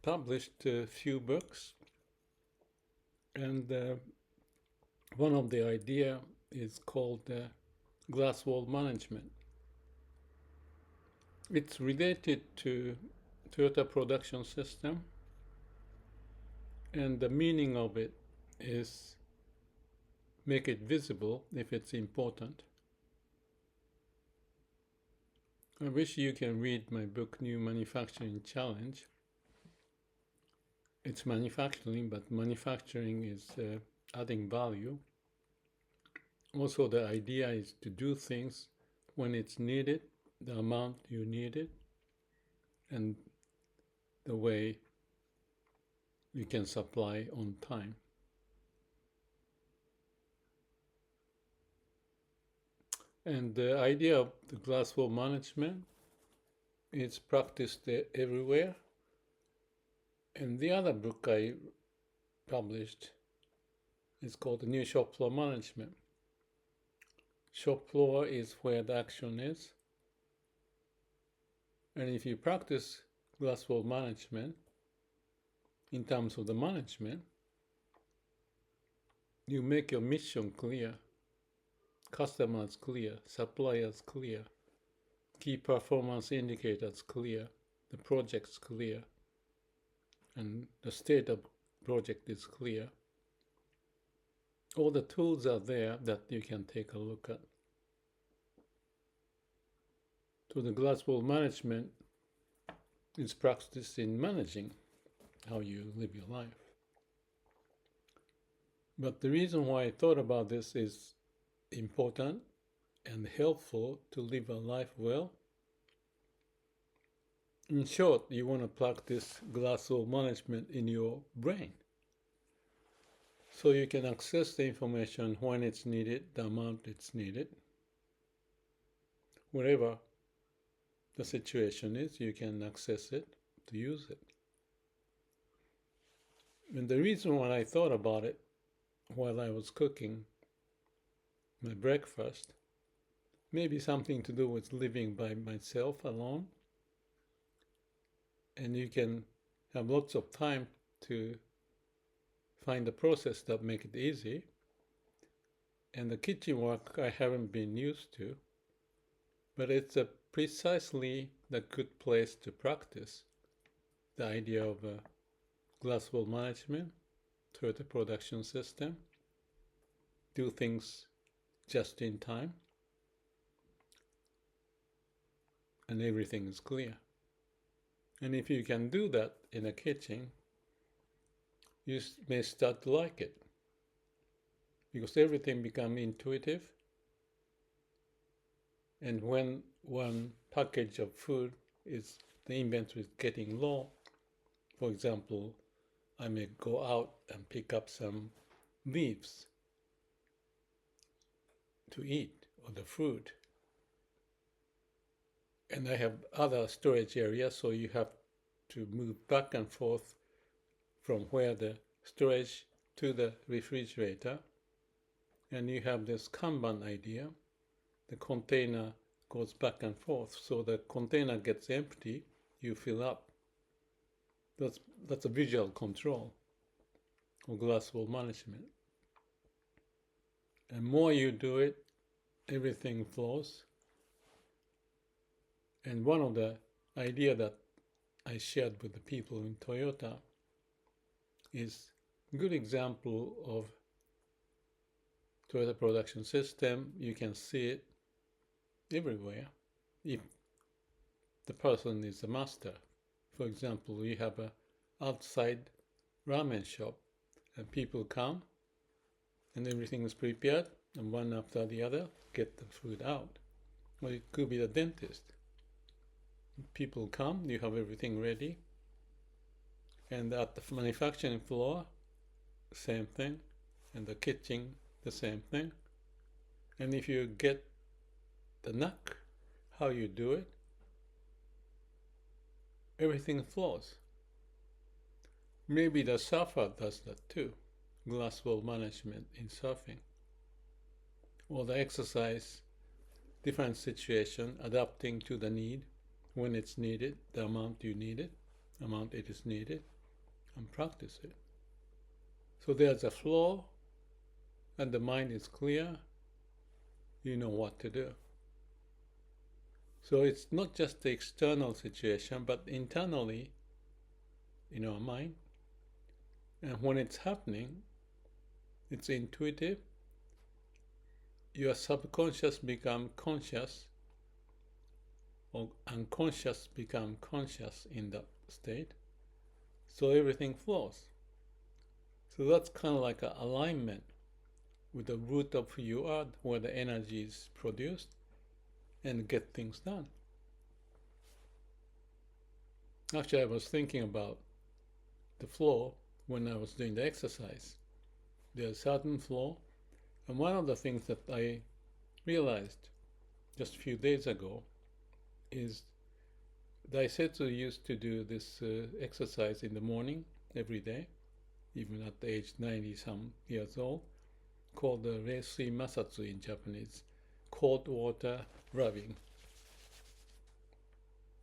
published a few books, and one of the idea is called glass wall management. It's related to Toyota production system, and the meaning of it is make it visible if it's important. I wish you can read my book, New Manufacturing Challenge. It's manufacturing, but manufacturing is adding value. Also, the idea is to do things when it's needed, the amount you need it, and the way you can supply on time. And the idea of the glass wall management is practiced everywhere. And the other book I published is called The New Shop Floor Management. Shop floor is where the action is. And if you practice glass wall management in terms of the management, you make your mission clear, customers clear, suppliers clear, key performance indicators clear, the project's clear, and the state of project is clear. All the tools are there that you can take a look at. So the glass wall management is practiced in managing how you live your life. But the reason why I thought about this is important and helpful to live a life well. In short, you want to practice glass wall management in your brain, so you can access the information when it's needed, the amount it's needed. Wherever the situation is, you can access it to use it. And the reason why I thought about it while I was cooking my breakfast, maybe something to do with living by myself alone, and you can have lots of time to find a process that make it easy. And the kitchen work I haven't been used to, but it's precisely the good place to practice the idea of glass wall management through the production system, do things just in time, and everything is clear. And if you can do that in a kitchen, you may start to like it, because everything becomes intuitive. And when one package of food is, the inventory is getting low, for example, I may go out and pick up some leaves to eat, or the fruit. And I have other storage areas, so you have to move back and forth from where the storage to the refrigerator. And you have this kanban idea. The container goes back and forth, so the container gets empty, you fill up. That's a visual control of glass wall management. And more you do it, everything flows. And one of the idea that I shared with the people in Toyota is a good example of Toyota production system. You can see it everywhere if the person is a master. For example, you have an outside ramen shop and people come and everything is prepared, and one after the other get the food out. Or it could be the dentist. People come, you have everything ready, and at the manufacturing floor, same thing, and the kitchen, the same thing. And if you get the knack, how you do it, everything flows. Maybe the surfer does that too, glass wall management in surfing. Or the exercise, different situation, adapting to the need, when it's needed, the amount you need it, amount it is needed, and practice it. So there's a flow, and the mind is clear, you know what to do. So it's not just the external situation, but internally in our mind. And when it's happening, it's intuitive. Your subconscious become conscious, or unconscious become conscious in that state. So everything flows. So that's kind of like an alignment with the root of who you are, where the energy is produced, and get things done. Actually, I was thinking about the flow when I was doing the exercise. There's a certain flow, and one of the things that I realized just a few days ago is Daisetsu used to do this exercise in the morning every day, even at the age 90-some years old, called the Reisui Masatsu in Japanese, cold water rubbing.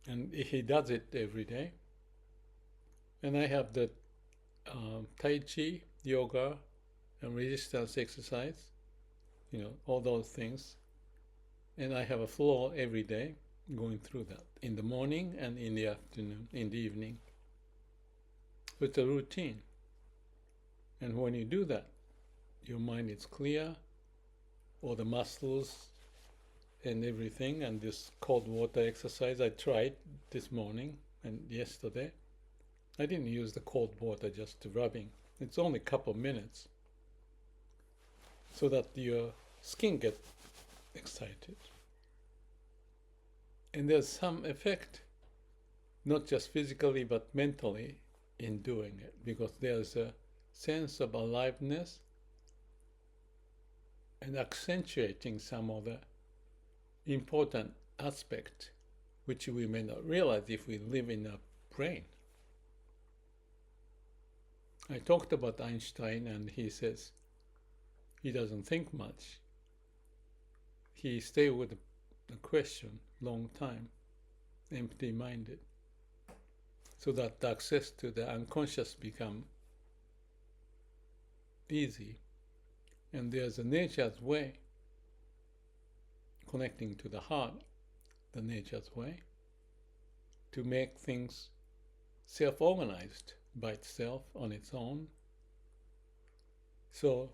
And he does it every day. And I have the Tai Chi, yoga, and resistance exercise, all those things. And I have a flow every day going through that in the morning and in the afternoon, in the evening. It's a routine. And when you do that, your mind is clear, all the muscles and everything. And this cold water exercise I tried this morning and yesterday. I didn't use the cold water, just rubbing. It's only a couple of minutes, so that your skin gets excited. And there's some effect, not just physically but mentally, in doing it, because there's a sense of aliveness and accentuating some of the important aspect which we may not realize if we live in a brain. I talked about Einstein, and he says he doesn't think much. He stayed with the question long time, empty-minded, so that the access to the unconscious become easy. And there's a nature's way, connecting to the heart, the nature's way, to make things self-organized by itself on its own. So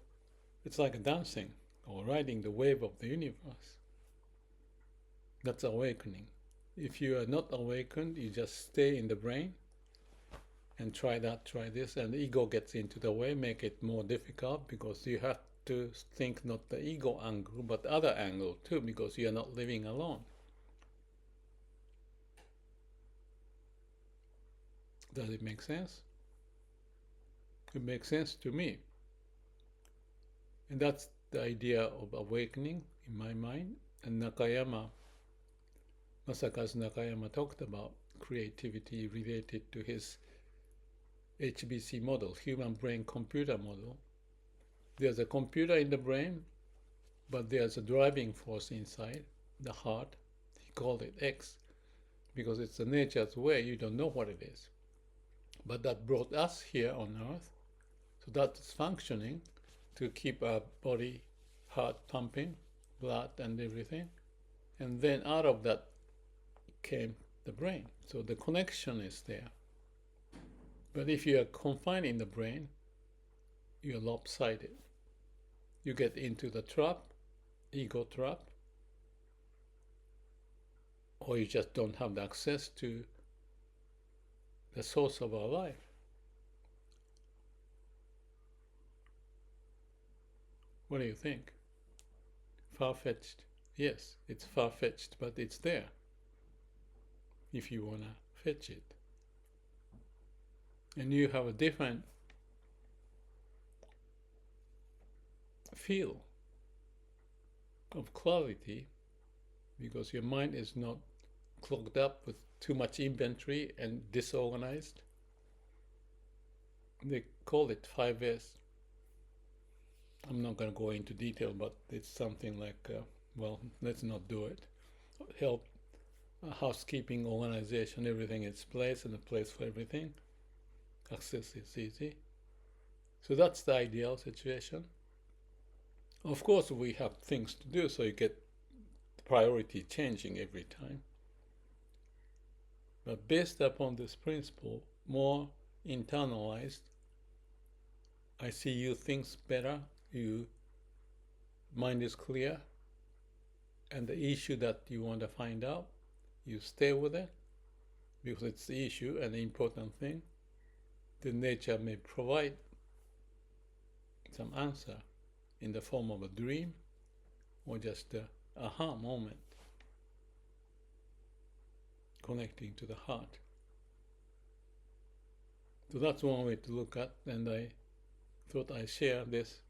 it's like dancing or riding the wave of the universe. That's awakening. If you are not awakened, you just stay in the brain and try that, try this, and the ego gets into the way, make it more difficult, because you have to think not the ego angle, but the other angle too, because you are not living alone. Does it make sense? It makes sense to me. And that's the idea of awakening in my mind. And Masakazu Nakayama talked about creativity related to his HBC model, human brain computer model. There's a computer in the brain, but there's a driving force inside, the heart. He called it X, because it's the nature's way, you don't know what it is. But that brought us here on earth, so that's functioning to keep our body, heart pumping, blood and everything. And then out of that came the brain. So the connection is there. But if you are confined in the brain, you're lopsided. You get into the trap, ego trap, or you just don't have the access to the source of our life. What do you think? Far-fetched? Yes, it's far-fetched, but it's there if you want to fetch it. And you have a different feel of clarity, because your mind is not clogged up with too much inventory and disorganized. They call it 5S. I'm not going to go into detail, but it's something like, let's not do it. Help housekeeping, organization, everything in its place and a place for everything. Access is easy. So that's the ideal situation. Of course, we have things to do, so you get the priority changing every time. But based upon this principle, more internalized, I see you things better, your mind is clear, and the issue that you want to find out, you stay with it because it's the issue and the important thing. The nature may provide some answer in the form of a dream or just a aha moment connecting to the heart. So that's one way to look at, and I thought I'd share this.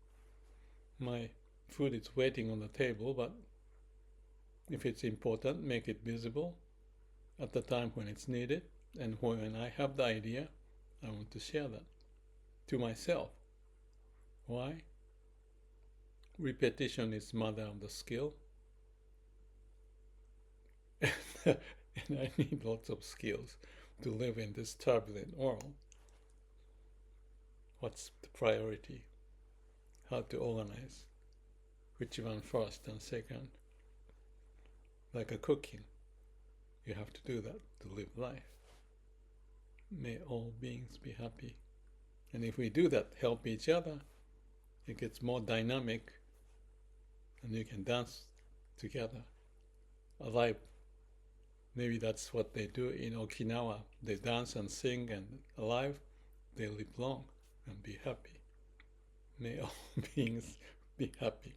My food is waiting on the table, but if it's important, make it visible at the time when it's needed, and when I have the idea, I want to share that to myself. Why? Repetition is mother of the skill. And I need lots of skills to live in this turbulent world. What's the priority? How to organize? Which one first and second? Like a cooking. You have to do that to live life. May all beings be happy. And if we do that, help each other, it gets more dynamic and you can dance together, alive. Maybe that's what they do in Okinawa. They dance and sing and alive, they live long and be happy. May all beings be happy.